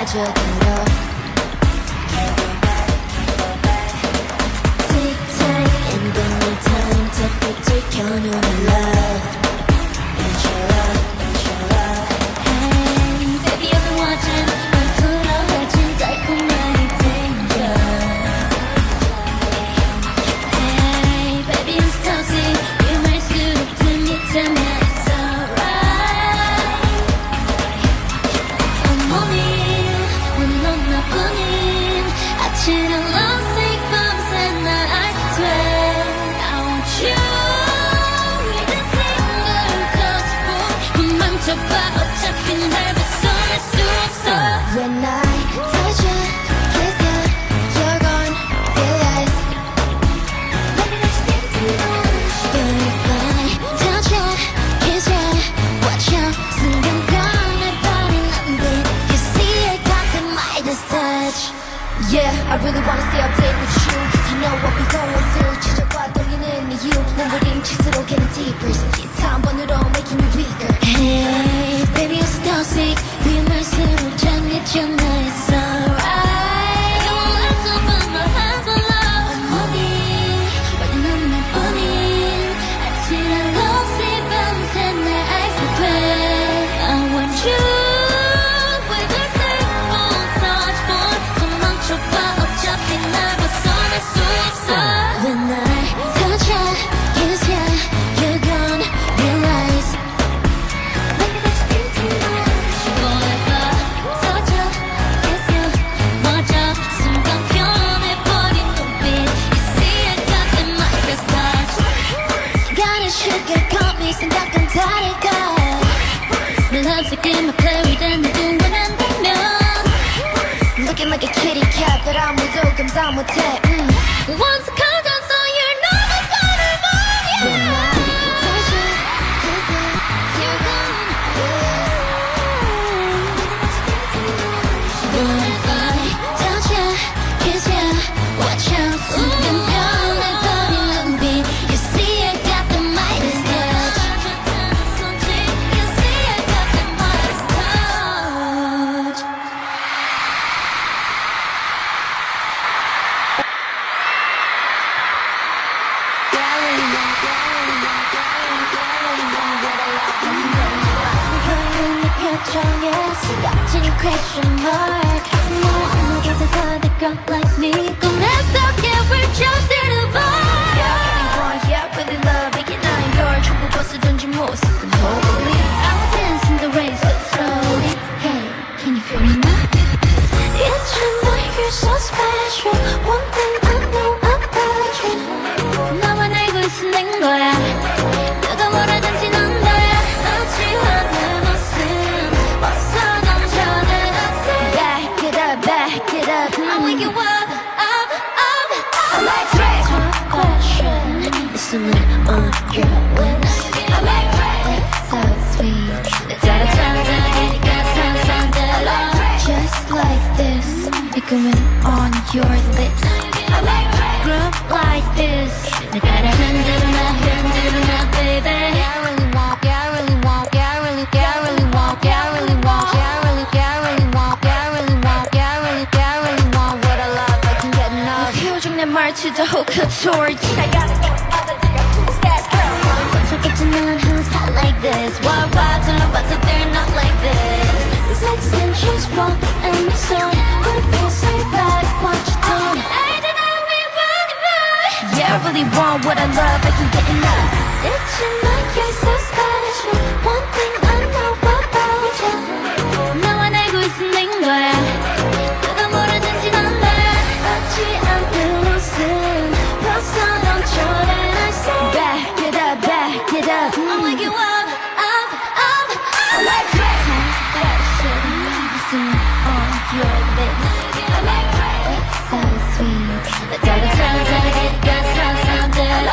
빠져들어 Tick tock and give me time to 빛을 켜놓은 love It's your love, it's your love Hey baby I've been watching 널 풀어헤친 달콤한 이 danger Hey baby I'm toxic 위험할수록 틈있다면 it's alright 어머니 오늘 넌 나뿐인 아찔한 lovesick 밤새 날 I swear I want you 이런 생각을 touch 본 멈춰봐 어차피 날 벗어날 수 없어 When I touch you, kiss you, you're gone, realize Maybe that's too much But if I touch you, kiss you, watch out 순간간 내 발이 낭비 You see I got the Midas touch Yeah, I really wanna stay updated with you You know what we going through 지적과 떨리는 이유 몸부림칠수록 getting deeper 기타 한 번으로 making you weaker Hey, baby I'm still sick 위험할수록 잠겼잖아 It's alright You won't have to put my hands on love 어머니 완전 넌 나뿐인 아찔한 lovesick 밤새 날 I swear I want you with a simple touch point 도망쳐봐 어차피 날 벗어날 수 없어 When I touch you, kiss you, you're gone, realize Maybe that's too much But if I touch you, kiss you, watch out 순간 변해버린 눈빛 You see I got the Midas touch 시간이 쉽게 컴이 생각은 다를까 늘 흡색임만 play with 날 원한다면 Looking like a kitty cat that 아무도 감당 못해 Once I count down so you're not the one I want you When I touch you, kiss you, you're gone, But if I touch you, kiss you, watch out 순간 변해버린 눈빛 You see I got the Midas touch You see I got the Midas touch 표정에 쓰러진 question mark No 아무도 다들 girl like me 꿈에 속에 we're just in a vibe Yeah, getting boy, yeah, really love 이게 나인 걸 전부 벗어던진 모습은 holy I'm dancing the rain so slowly Hey, can you feel me now? It's your night, you're so special One thing I know about you 나만 알고 있는 거야 누가 뭐라든지 넌 너야 놓지 않는 모습 벗어 넘쳐는 I Back it up, back it up I wake you up, up, up I like it Tough question 있으면 on your lips I like it So sweet 내 따뜻하다니까 상상대로 Just like this 이끄면 on your lips I like it Group like this 내 따라 흔들어놔 baby Yeah, I really want, yeah, I really want, yeah, I really, yeah, I really want, yeah, I really want, yeah, I really, yeah, I really want, yeah, I really want, yeah, I really, yeah, I really want what I love, I can get enough. 표정 내 말투도 hook couture. I gotta go other than who's that girl? 멈췄겠지만 who's hot like this? Why, turn up, but they're not like this. It's like centuries wrong and my soul. Put me so bad, watch it down. I don't know we want it. Yeah, I really want what I love, I can get enough. It's your night, you're so special. One thing I know about you. 나만 알고 있는 거야. 누가 뭐라든지 넌 너야. 받지 않는 모습. 벌써 넘쳐난 I say. Back it up, back it up. I wake you up, up, up. I like it. Fashion, listen on your lips. I like it. So sweet. 내 따뜻하게 상상대로.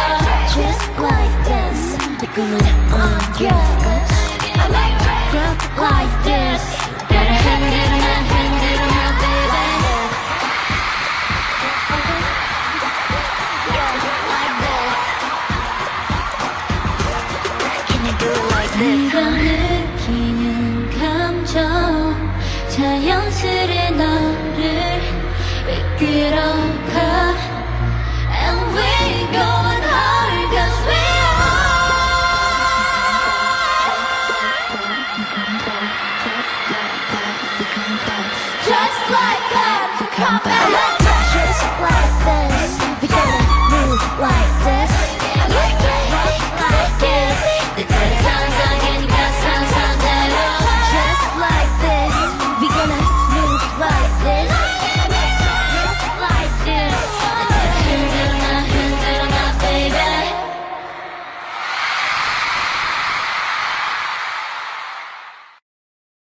Just like this. 이끄면 on your lips. I like it. Drop like this. 따라 흔들어놔, baby. Can you do it like this? 네가 느끼는 감정 자연스레 Just like that, come back. Just like this, we gotta move like this.